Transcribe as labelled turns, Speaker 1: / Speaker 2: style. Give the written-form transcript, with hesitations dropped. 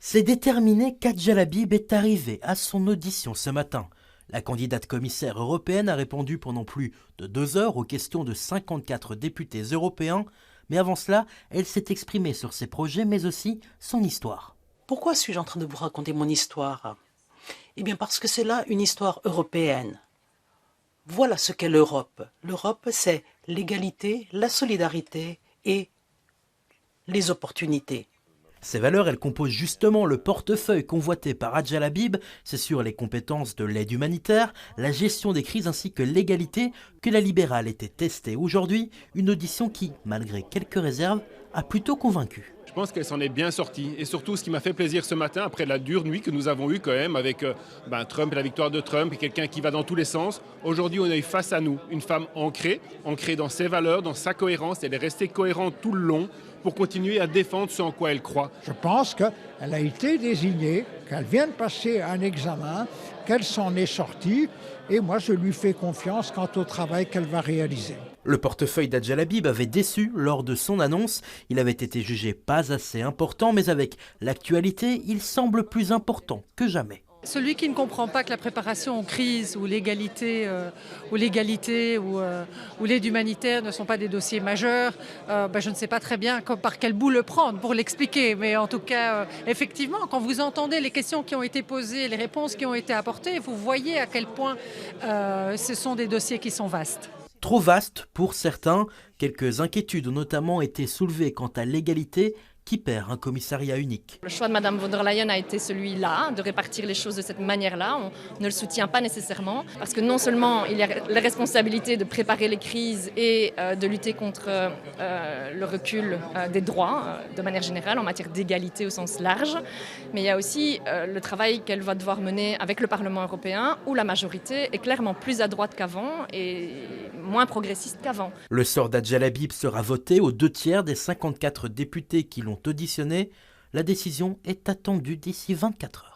Speaker 1: C'est déterminé qu'Adja Labib est arrivée à son audition ce matin. La candidate commissaire européenne a répondu pendant plus de 2 heures aux questions de 54 députés européens, mais avant cela, elle s'est exprimée sur ses projets mais aussi son histoire.
Speaker 2: Pourquoi suis-je en train de vous raconter mon histoire? Eh bien parce que c'est là une histoire européenne. Voilà ce qu'est l'Europe. L'Europe, c'est l'égalité, la solidarité et les opportunités.
Speaker 1: Ces valeurs, elles composent justement le portefeuille convoité par Adja Labib. C'est sur les compétences de l'aide humanitaire, la gestion des crises ainsi que l'égalité que la libérale était testée aujourd'hui. Une audition qui, malgré quelques réserves, a plutôt convaincu.
Speaker 3: Je pense qu'elle s'en est bien sortie. Et surtout, ce qui m'a fait plaisir ce matin, après la dure nuit que nous avons eue quand même, avec Trump et la victoire de Trump, et quelqu'un qui va dans tous les sens, aujourd'hui, on a eu face à nous une femme ancrée dans ses valeurs, dans sa cohérence. Elle est restée cohérente tout le long pour continuer à défendre ce en quoi elle croit.
Speaker 4: Je pense qu'elle a été désignée, qu'elle vient de passer un examen, qu'elle s'en est sortie, et moi, je lui fais confiance quant au travail qu'elle va réaliser.
Speaker 1: Le portefeuille d'Adja Labib avait déçu lors de son annonce. Il avait été jugé pas assez important, mais avec l'actualité, il semble plus important que jamais.
Speaker 5: Celui qui ne comprend pas que la préparation aux crises ou l'égalité ou l'aide humanitaire ne sont pas des dossiers majeurs, je ne sais pas très bien par quel bout le prendre pour l'expliquer. Mais en tout cas, effectivement, quand vous entendez les questions qui ont été posées, les réponses qui ont été apportées, vous voyez à quel point ce sont des dossiers qui sont vastes.
Speaker 1: Trop vaste pour certains. Quelques inquiétudes ont notamment été soulevées quant à l'égalité qui perd un commissariat unique.
Speaker 6: Le choix de Mme von der Leyen a été celui-là, de répartir les choses de cette manière-là. On ne le soutient pas nécessairement, parce que non seulement il y a la responsabilité de préparer les crises et de lutter contre le recul des droits, de manière générale, en matière d'égalité au sens large, mais il y a aussi le travail qu'elle va devoir mener avec le Parlement européen, où la majorité est clairement plus à droite qu'avant et moins progressiste qu'avant.
Speaker 1: Le sort d'Adja Labib sera voté aux 2/3 des 54 députés qui l'ont auditionné. La décision est attendue d'ici 24 heures.